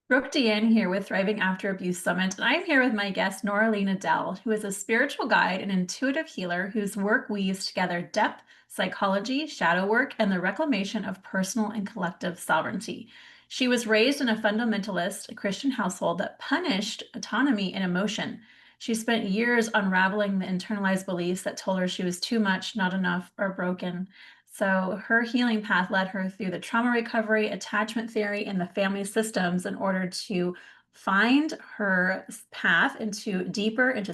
Brooke Deanne here with Thriving After Abuse Summit, and I'm here with my guest, Noraline Adele, who is a spiritual guide and intuitive healer whose work weaves together depth, psychology, shadow work, and the reclamation of personal and collective sovereignty. She was raised in a fundamentalist Christian household that punished autonomy and emotion. She spent years unraveling the internalized beliefs that told her she was too much, not enough, or broken. So her healing path led her through the trauma recovery, attachment theory, and the family systems in order to find her path into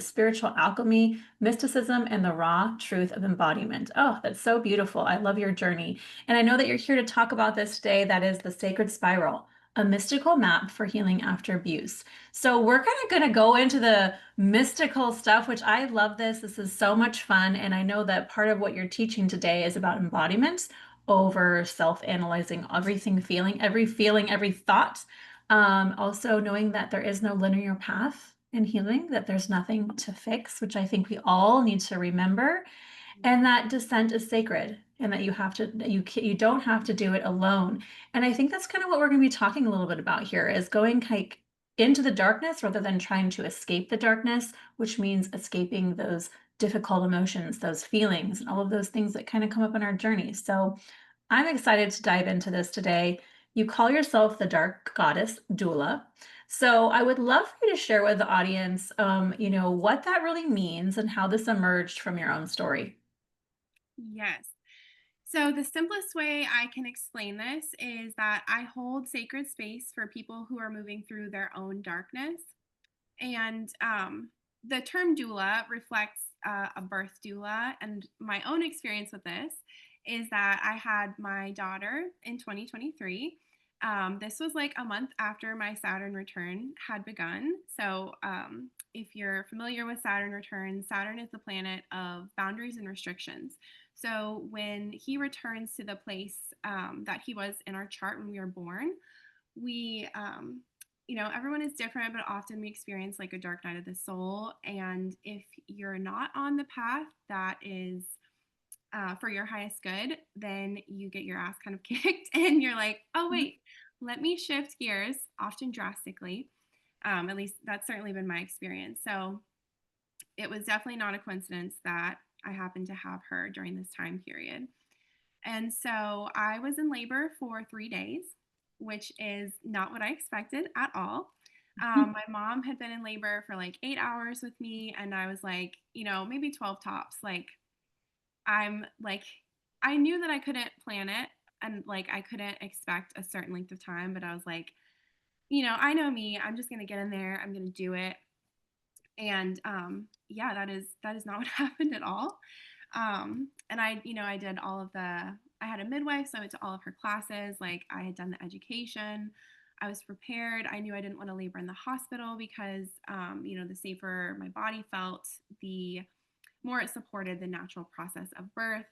spiritual alchemy, mysticism, and the raw truth of embodiment. Oh, that's so beautiful. I love your journey. And I know that you're here to talk about this today. That is the sacred spiral, a mystical map for healing after abuse. So we're kind of going to go into the mystical stuff, which I love this. This is so much fun. And I know that part of what you're teaching today is about embodiment over self-analyzing every feeling, every thought. Also knowing that there is no linear path in healing, that there's nothing to fix, which I think we all need to remember, and that descent is sacred and that you don't have to do it alone. And I think that's kind of what we're going to be talking a little bit about here is going like into the darkness rather than trying to escape the darkness, which means escaping those difficult emotions, those feelings, and all of those things that kind of come up in our journey. So I'm excited to dive into this today. You call yourself the dark goddess doula. So I would love for you to share with the audience, what that really means and how this emerged from your own story. Yes. So, the simplest way I can explain this is that I hold sacred space for people who are moving through their own darkness. And the term doula reflects a birth doula. And my own experience with this is that I had my daughter in 2023. This was like a month after my Saturn return had begun. So, if you're familiar with Saturn returns, Saturn is the planet of boundaries and restrictions. So, when he returns to the place that he was in our chart when we were born, we everyone is different, but often we experience like a dark night of the soul. And if you're not on the path that is for your highest good, then you get your ass kind of kicked and you're like, oh wait, let me shift gears, often drastically. At least that's certainly been my experience. So it was definitely not a coincidence that I happened to have her during this time period. And so I was in labor for 3 days, which is not what I expected at all. My mom had been in labor for like 8 hours with me, and I was like, maybe 12 tops. Like, I'm like, I knew that I couldn't plan it and like I couldn't expect a certain length of time, but I was like, I know me. I'm just going to get in there. I'm going to do it. And yeah, that is not what happened at all. And I did all of I had a midwife, so I went to all of her classes. Like, I had done the education. I was prepared. I knew I didn't want to labor in the hospital because, the safer my body felt, the more it supported the natural process of birth.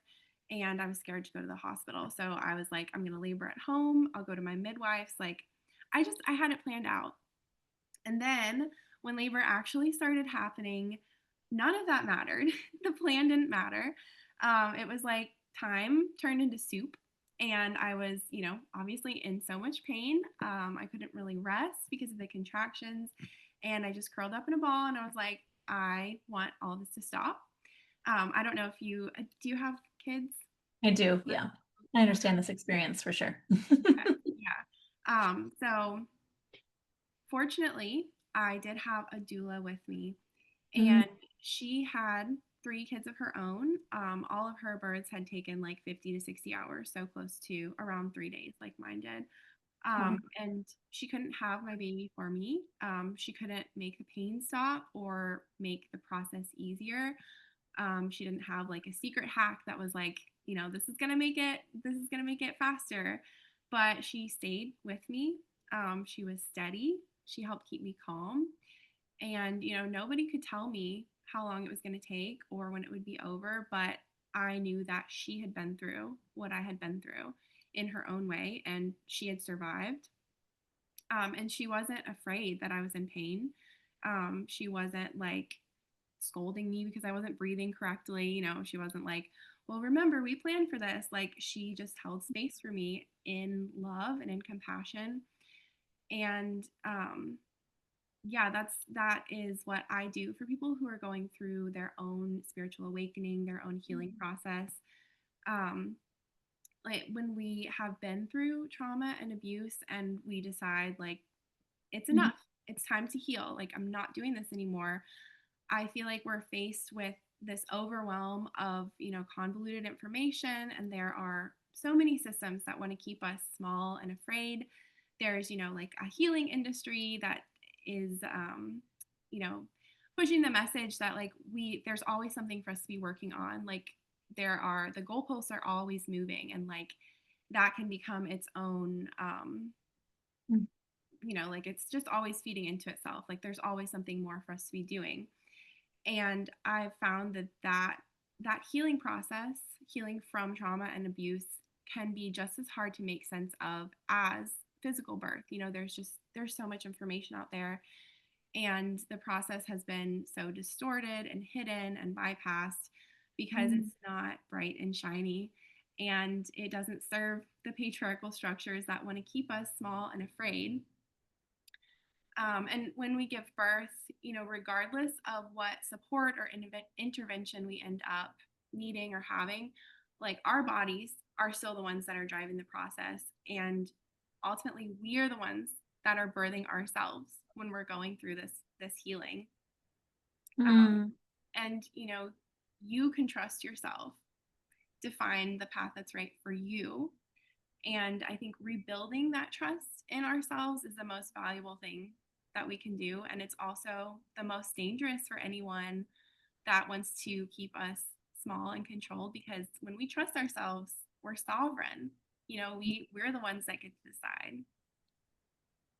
And I was scared to go to the hospital. So I was like, I'm going to labor at home. I'll go to my midwives. Like, I had it planned out. And then when labor actually started happening, none of that mattered. The plan didn't matter. It was like time turned into soup. And I was, obviously in so much pain. I couldn't really rest because of the contractions. And I just curled up in a ball and I was like, I want all this to stop. I don't know if do you have kids? I do, yeah. I understand this experience for sure. Okay, yeah. So fortunately, I did have a doula with me, Mm, and she had 3 kids of her own. All of her births had taken like 50 to 60 hours, so close to around 3 days, like mine did. wow. And she couldn't have my baby for me. She couldn't make the pain stop or make the process easier. She didn't have like a secret hack that was like, this is gonna make it faster. But she stayed with me. She was steady. She helped keep me calm. And, nobody could tell me how long it was going to take or when it would be over, but I knew that she had been through what I had been through in her own way and she had survived. And she wasn't afraid that I was in pain. She wasn't like scolding me because I wasn't breathing correctly. She wasn't like, well, remember, we planned for this. Like, she just held space for me in love and in compassion. And yeah, that is what I do for people who are going through their own spiritual awakening, their own healing process. Um, like when we have been through trauma and abuse and we decide like it's Mhm. enough. It's time to heal. Like I'm not doing this anymore. I feel like we're faced with this overwhelm of, convoluted information, and there are so many systems that want to keep us small and afraid. There's, like a healing industry that is, you know, pushing the message that like there's always something for us to be working on. Like the goalposts are always moving, and like that can become its own, Mm. like it's just always feeding into itself. Like there's always something more for us to be doing. And I've found that healing process, healing from trauma and abuse, can be just as hard to make sense of as physical birth. There's so much information out there, and the process has been so distorted and hidden and bypassed because Mm. it's not bright and shiny, and it doesn't serve the patriarchal structures that want to keep us small and afraid. And when we give birth, regardless of what support or intervention we end up needing or having, like our bodies are still the ones that are driving the process. And ultimately, we are the ones that are birthing ourselves when we're going through this healing. Mm. And you can trust yourself to find the path that's right for you. And I think rebuilding that trust in ourselves is the most valuable thing that we can do. And it's also the most dangerous for anyone that wants to keep us small and controlled, because when we trust ourselves, we're sovereign. We're the ones that get to decide.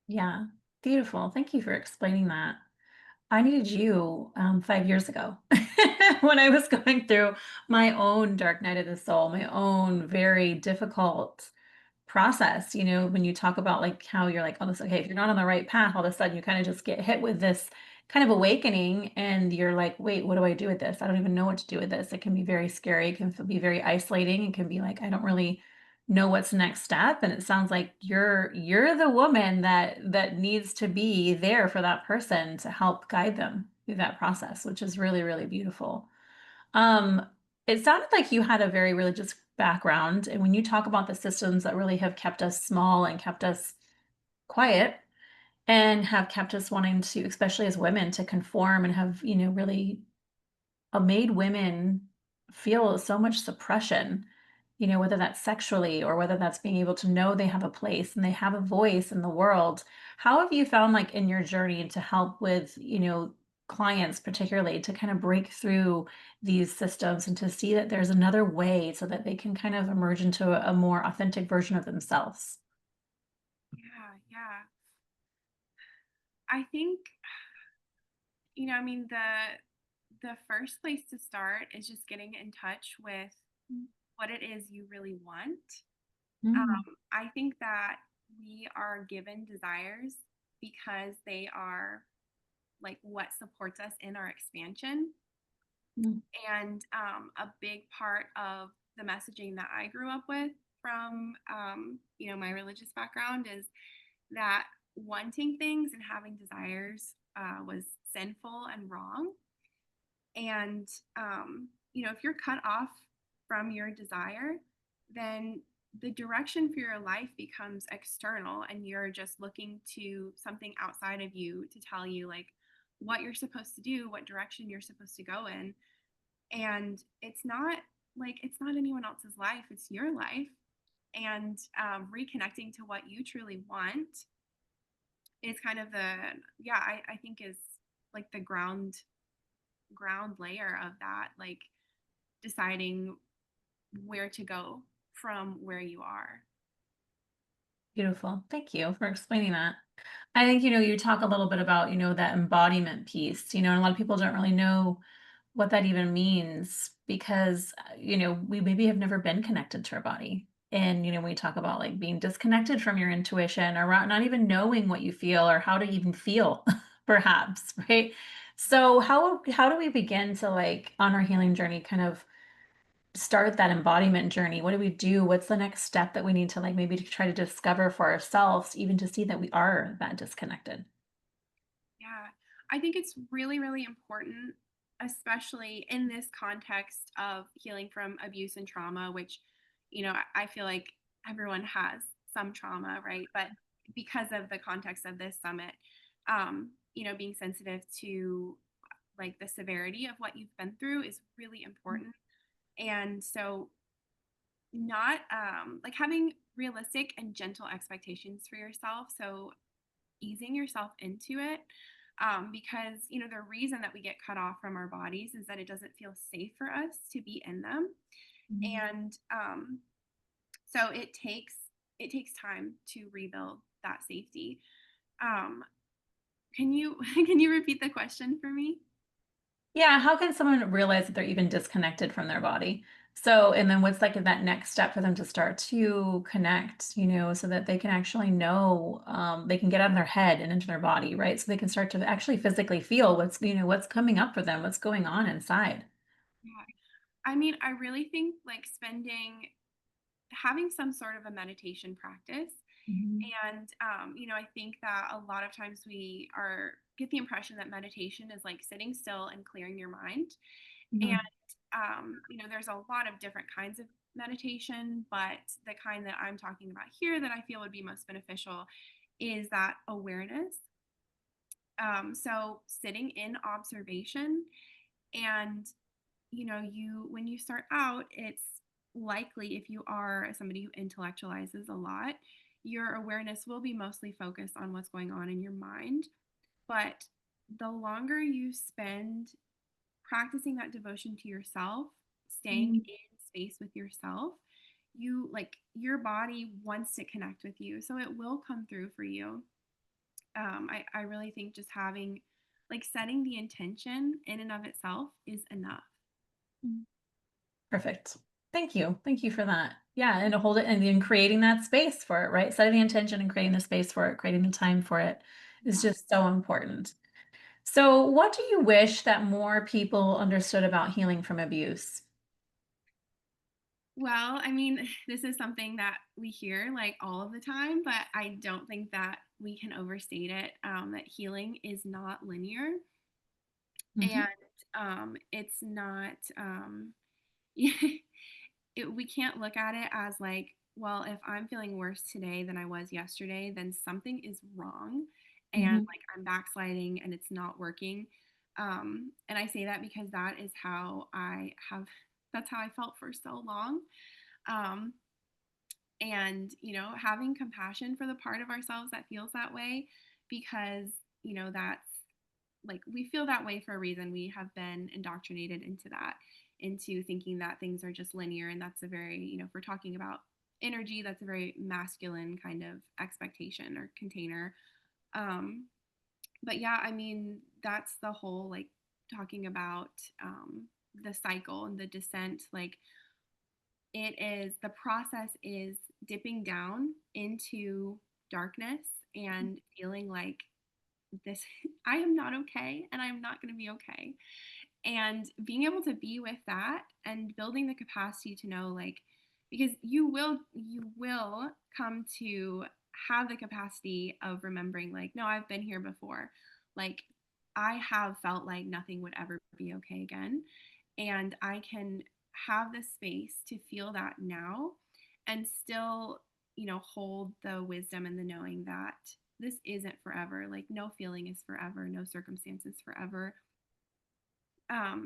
Yeah. Beautiful. Thank you for explaining that. I needed you 5 years ago when I was going through my own dark night of the soul, my own very difficult process. When you talk about like how you're like, oh, this okay, if you're not on the right path, all of a sudden you kind of just get hit with this kind of awakening, and you're like, wait, what do I do with this? I don't even know what to do with this. It can be very scary. It can be very isolating. It can be like, I don't really know what's next step. And it sounds like you're the woman that needs to be there for that person to help guide them through that process, which is really, really beautiful. Um, it sounded like you had a very religious background, and when you talk about the systems that really have kept us small and kept us quiet and have kept us wanting to, especially as women, to conform and have, really made women feel so much suppression, whether that's sexually or whether that's being able to know they have a place and they have a voice in the world. How have you found, like, in your journey to help with, clients, particularly to kind of break through these systems and to see that there's another way so that they can kind of emerge into a more authentic version of themselves? Yeah, yeah. I think, I mean, the first place to start is just getting in touch with what it is you really want. Mm, I think that we are given desires because they are like what supports us in our expansion. mm, And a big part of the messaging that I grew up with from, my religious background is that wanting things and having desires was sinful and wrong. And, if you're cut off from your desire, then the direction for your life becomes external, and you're just looking to something outside of you to tell you, like, what you're supposed to do, what direction you're supposed to go in. And it's not anyone else's life, it's your life. And reconnecting to what you truly want is kind of I think is like the ground layer of that, like deciding where to go from where you are. beautiful. Thank you for explaining that. I think, you talk a little bit about, that embodiment piece, and a lot of people don't really know what that even means because, we maybe have never been connected to our body. And, when we talk about like being disconnected from your intuition or not even knowing what you feel or how to even feel, perhaps, right? So how do we begin to like on our healing journey kind of start that embodiment journey? What do we do? What's the next step that we need to like maybe to try to discover for ourselves, even to see that we are that disconnected? Yeah. I think it's really, really important, especially in this context of healing from abuse and trauma, which, I feel like everyone has some trauma, right? But because of the context of this summit, being sensitive to like the severity of what you've been through is really important. And so, not like having realistic and gentle expectations for yourself. So, easing yourself into it, because the reason that we get cut off from our bodies is that it doesn't feel safe for us to be in them. Mhm. And so it takes time to rebuild that safety. um, can you can you repeat the question for me? Yeah, how can someone realize that they're even disconnected from their body? So, and then what's like that next step for them to start to connect, so that they can actually know, they can get out of their head and into their body, right? So they can start to actually physically feel what's coming up for them, what's going on inside. Yeah, I mean, I really think like spending having some sort of a meditation practice. Mhm. And I think that a lot of times we are get the impression that meditation is like sitting still and clearing your mind. And Mhm. there's a lot of different kinds of meditation, but the kind that I'm talking about here that I feel would be most beneficial is that awareness. So sitting in observation, and you when you start out, it's likely, if you are somebody who intellectualizes a lot, your awareness will be mostly focused on what's going on in your mind. But the longer you spend practicing that devotion to yourself, staying Mhm. in space with yourself, you like your body wants to connect with you, so it will come through for you. I really think just having like setting the intention in and of itself is enough. Perfect. Thank you. Thank you for that. Yeah, and to hold it and then creating that space for it, right? Setting the intention and creating the space for it, creating the time for it is Yeah. just so important. So, what do you wish that more people understood about healing from abuse? Well, I mean, this is something that we hear like all of the time, but I don't think that we can overstate it. That healing is not linear, Mhm. and it's not. We can't look at it as like, well, if I'm feeling worse today than I was yesterday, then something is wrong, and Mhm. like I'm backsliding and it's not working. And I say that because that is how I have. That's how I felt for so long. Um, and having compassion for the part of ourselves that feels that way, because that's like we feel that way for a reason. We have been indoctrinated into that, into thinking that things are just linear, and that's a very, if we're talking about energy, that's a very masculine kind of expectation or container. um but yeah, I mean, that's the whole like talking about the cycle and the descent. Like, the process is dipping down into darkness and feeling like this I am not okay and I'm not going to be okay. And being able to be with that and building the capacity to know, like, because you will come to have the capacity of remembering, like, no, I've been here before. Like, I have felt like nothing would ever be okay again, and I can have the space to feel that now, and still hold the wisdom and the knowing that this isn't forever. Like, no feeling is forever, no circumstance is forever.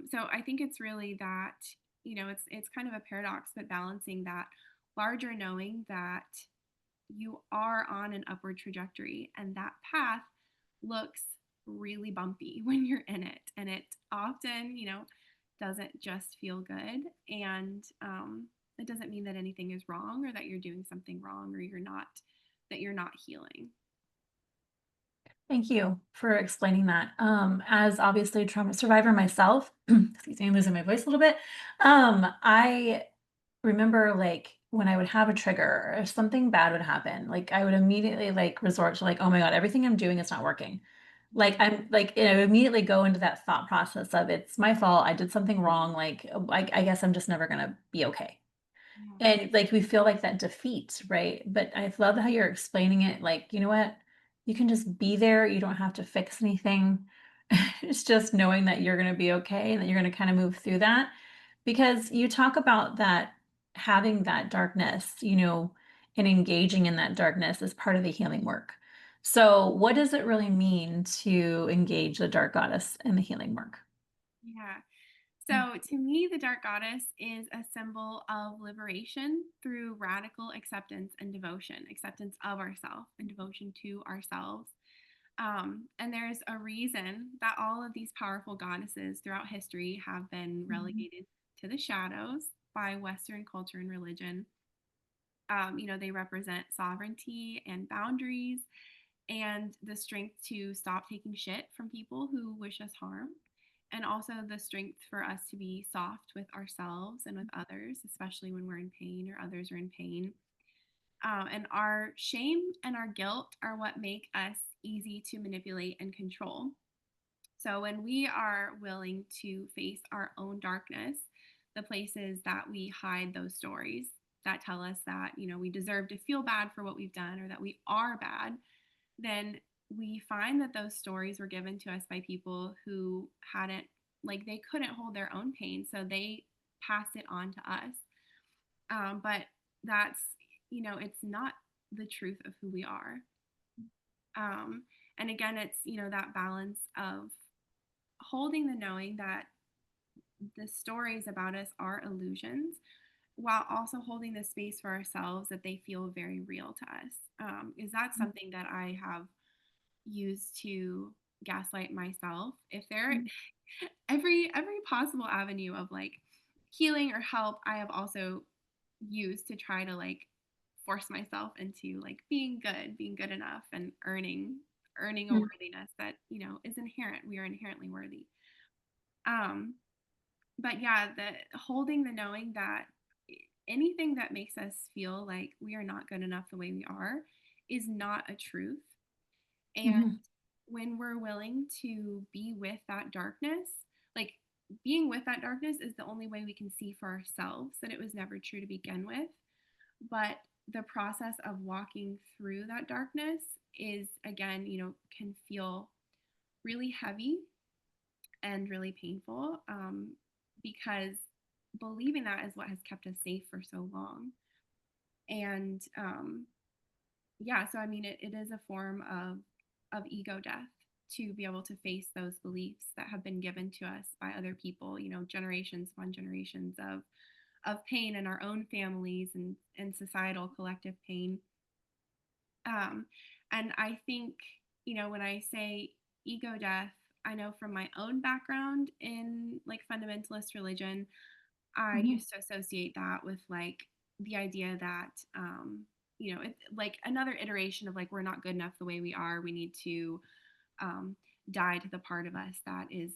So I think it's really that, it's kind of a paradox, but balancing that larger knowing that you are on an upward trajectory, and that path looks really bumpy when you're in it, and it often doesn't just feel good. And it doesn't mean that anything is wrong, or that you're doing something wrong, or you're not healing. Thank you for explaining that. As obviously a trauma survivor myself, excuse me, I'm losing my voice a little bit. I remember like when I would have a trigger or if something bad would happen, like I would immediately like resort to like, oh my God, everything I'm doing is not working. Like, I'm like, immediately go into that thought process of it's my fault. I did something wrong. Like, I guess I'm just never gonna be okay. Yeah. And like we feel like that defeat, right? But I love how you're explaining it. Like, you know what? You can just be there. You don't have to fix anything. It's just knowing that you're going to be okay and that you're going to kind of move through that. Because you talk about that having that darkness, and engaging in that darkness is part of the healing work. So, what does it really mean to engage the dark goddess in the healing work? Yeah. So, to me, the dark goddess is a symbol of liberation through radical acceptance and devotion, acceptance of ourselves and devotion to ourselves. And there's a reason that all of these powerful goddesses throughout history have been Mhm. relegated to the shadows by Western culture and religion. They represent sovereignty and boundaries and the strength to stop taking shit from people who wish us harm. And also the strength for us to be soft with ourselves and with others, especially when we're in pain or others are in pain. And our shame and our guilt are what make us easy to manipulate and control. So when we are willing to face our own darkness, the places that we hide those stories that tell us that, we deserve to feel bad for what we've done or that we are bad, then we find that those stories were given to us by people who hadn't, like, they couldn't hold their own pain. So they passed it on to us. But that's, it's not the truth of who we are. Um, and again, it's, that balance of holding the knowing that the stories about us are illusions while also holding the space for ourselves that they feel very real to us. Is that something that I have used to gaslight myself? If there every possible avenue of like healing or help I have also used to try to like force myself into like being good enough and earning a Mhm. worthiness that, is inherent. We are inherently worthy. Um but yeah, the holding the knowing that anything that makes us feel like we are not good enough the way we are is not a truth. And Mhm. when we're willing to be with that darkness, like being with that darkness is the only way we can see for ourselves that it was never true to begin with. But the process of walking through that darkness is, again, can feel really heavy and really painful, because believing that is what has kept us safe for so long. And yeah, so I mean, it is a form of ego death to be able to face those beliefs that have been given to us by other people, generations upon generations of pain in our own families and societal collective pain. Um, and I think, when I say ego death, I know from my own background in like fundamentalist religion, I Mhm. used to associate that with like the idea that, it's like another iteration of like, we're not good enough the way we are. We need to um, die to the part of us that is,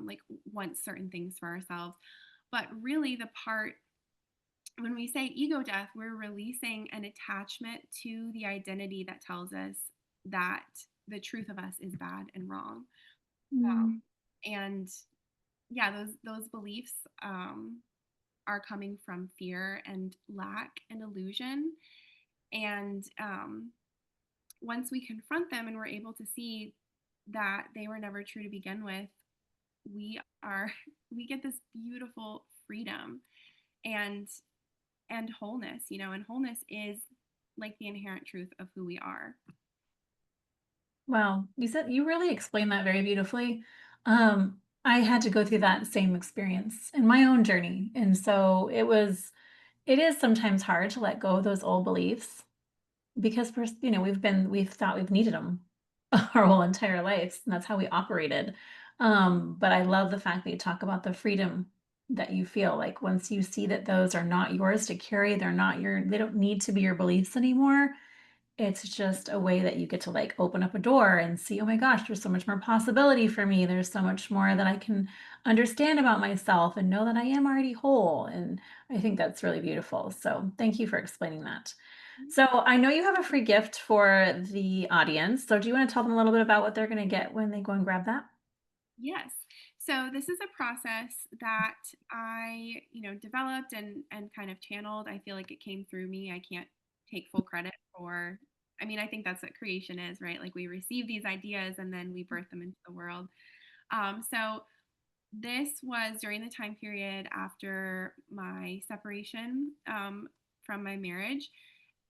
like wants certain things for ourselves. But really, the part when we say ego death, we're releasing an attachment to the identity that tells us that the truth of us is bad and wrong. Mhm. And yeah, those beliefs are coming from fear and lack and illusion. And once we confront them and we're able to see that they were never true to begin with, we are we get this beautiful freedom and wholeness, and wholeness is like the inherent truth of who we are. Wow, you really explained that very beautifully. I had to go through that same experience in my own journey, and so it is sometimes hard to let go of those old beliefs because we've thought we've needed them our whole entire lives, and that's how we operated. But I love the fact that you talk about the freedom that you feel like once you see that those are not yours to carry, they don't need to be your beliefs anymore. It's just a way that you get to, like, open up a door and see, "Oh my gosh, there's so much more possibility for me. There's so much more that I can understand about myself and know that I am already whole," and I think that's really beautiful, so thank you for explaining that. So I know you have a free gift for the audience. So do you want to tell them a little bit about what they're going to get when they go and grab that? Yes. So this is a process that I, developed and kind of channeled. I feel like it came through me. I can't take full credit for I think that's what creation is, right? Like we receive these ideas and then we birth them into the world. So this was during the time period after my separation from my marriage.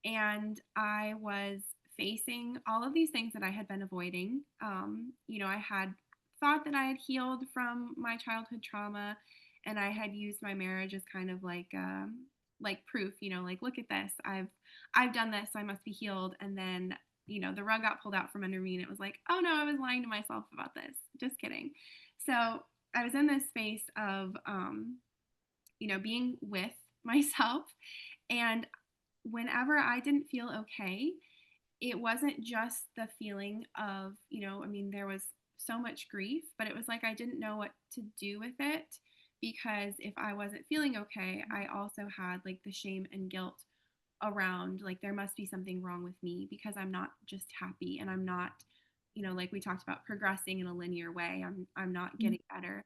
And I was facing all of these things that I had been avoiding. I had thought that I had healed from my childhood trauma, and I had used my marriage as kind of like proof. Like look at this, I've done this, so I must be healed. And then the rug got pulled out from under me, and it was like, oh no, I was lying to myself about this. Just kidding. So I was in this space of being with myself, and whenever I didn't feel okay, it wasn't just the feeling of, there was so much grief, but it was like I didn't know what to do with it because if I wasn't feeling okay, I also had like the shame and guilt around like there must be something wrong with me because I'm not just happy and I'm not, like we talked about progressing in a linear way. I'm not Mhm. getting better.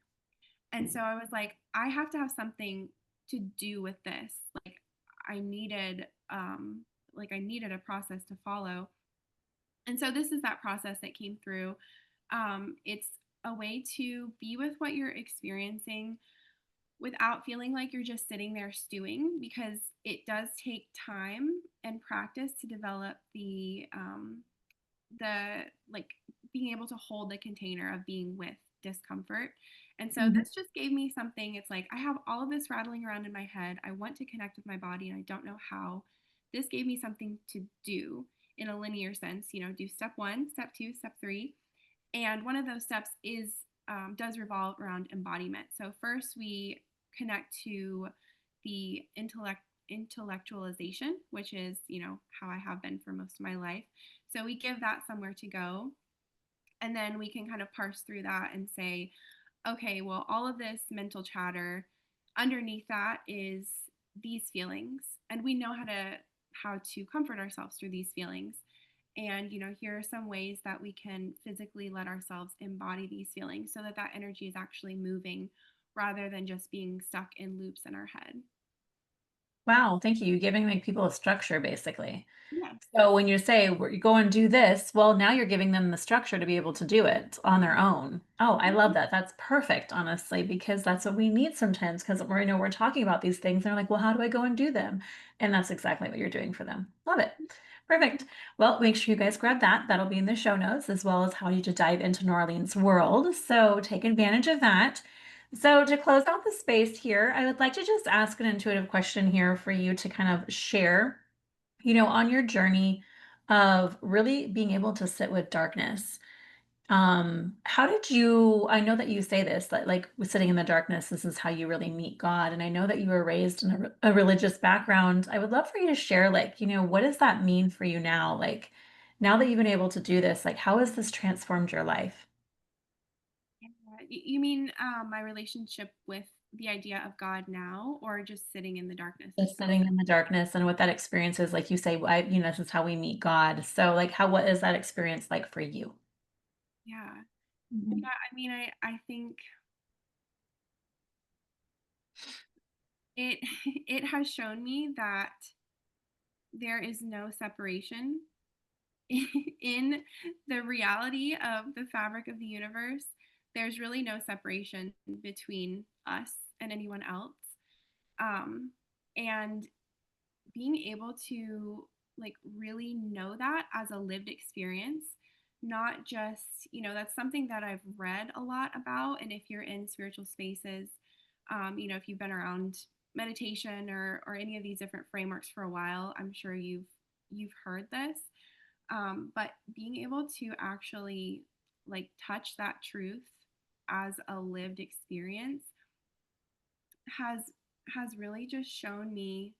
And so I was like, I have to have something to do with this. Like I needed I needed a process to follow. And so this is that process that came through. It's a way to be with what you're experiencing without feeling like you're just sitting there stewing, because it does take time and practice to develop the like being able to hold the container of being with discomfort. And so Mhm. this just gave me something. It's like I have all of this rattling around in my head. I want to connect with my body and I don't know how. This gave me something to do in a linear sense, do step one, step two, step three. And one of those steps is does revolve around embodiment. So first we connect to the intellectualization, which is how I have been for most of my life. So we give that somewhere to go, and then we can kind of parse through that and say, okay, well, all of this mental chatter, underneath that is these feelings, and we know how to comfort ourselves through these feelings. And here are some ways that we can physically let ourselves embody these feelings so that that energy is actually moving rather than just being stuck in loops in our head. Wow, thank you. You're giving like people a structure basically. Yes. So when you say you go and do this, well, now you're giving them the structure to be able to do it on their own. Oh, I love Mhm. that. That's perfect, honestly, because that's what we need sometimes. Because we're talking about these things, and they're like, well, how do I go and do them? And that's exactly what you're doing for them. Love it. Perfect. Well, make sure you guys grab that. That'll be in the show notes, as well as how you to dive into Norlene's world. So take advantage of that. So to close out the space here, I would like to just ask an intuitive question here for you to kind of share, on your journey of really being able to sit with darkness. How did you, I know that you say this, that like with sitting in the darkness, this is how you really meet God. And I know that you were raised in a religious background. I would love for you to share, like, what does that mean for you now? Like, now that you've been able to do this, like, how has this transformed your life? Yeah. You mean my relationship with the idea of God now, or just sitting in the darkness Just itself? sitting in the darkness and what that experience is, like you say, this is how we meet God. So, like, what is that experience like for you? Yeah. Mhm. Yeah. I think it it has shown me that there is no separation in the reality of the fabric of the universe. There's really no separation between us and anyone else. Um, and being able to like really know that as a lived experience, not just, that's something that I've read a lot about. And if you're in spiritual spaces, if you've been around meditation or any of these different frameworks for a while, I'm sure you've heard this. But being able to actually like touch that truth as a lived experience has has really just shown me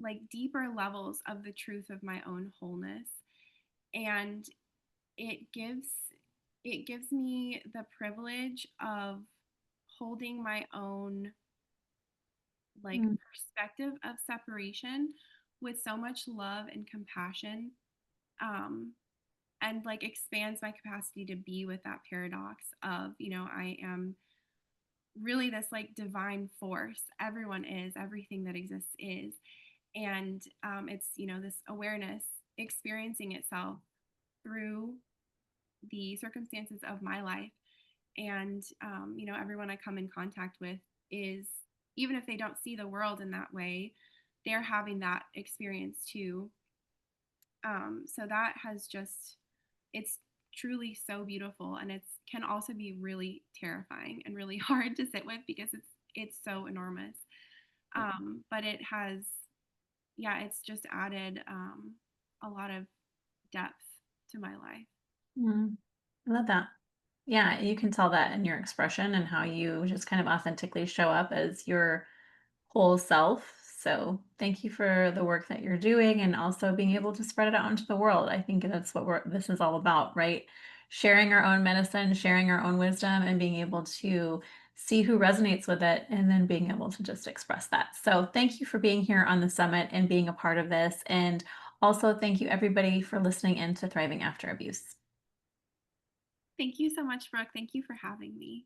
like deeper levels of the truth of my own wholeness. And it gives it gives me the privilege of holding my own like Mm. perspective of separation with so much love and compassion, um, and like expands my capacity to be with that paradox of, I am really this like divine force. Everyone is, everything that exists is. And it's, this awareness experiencing itself through the circumstances of my life. And, everyone I come in contact with is, even if they don't see the world in that way, they're having that experience too. So that has just, it's truly so beautiful. And it's can also be really terrifying and really hard to sit with because it's so enormous. But it has, yeah, it's just added a lot of depth to my life. Mm, I love that. Yeah, you can tell that in your expression and how you just kind of authentically show up as your whole self. So, thank you for the work that you're doing and also being able to spread it out into the world. I think that's what this is all about, right? Sharing our own medicine, sharing our own wisdom, and being able to see who resonates with it and then being able to just express that. So, thank you for being here on the summit and being a part of this. And also, thank you everybody for listening in to Thriving After Abuse. Thank you so much, Brooke. Thank you for having me.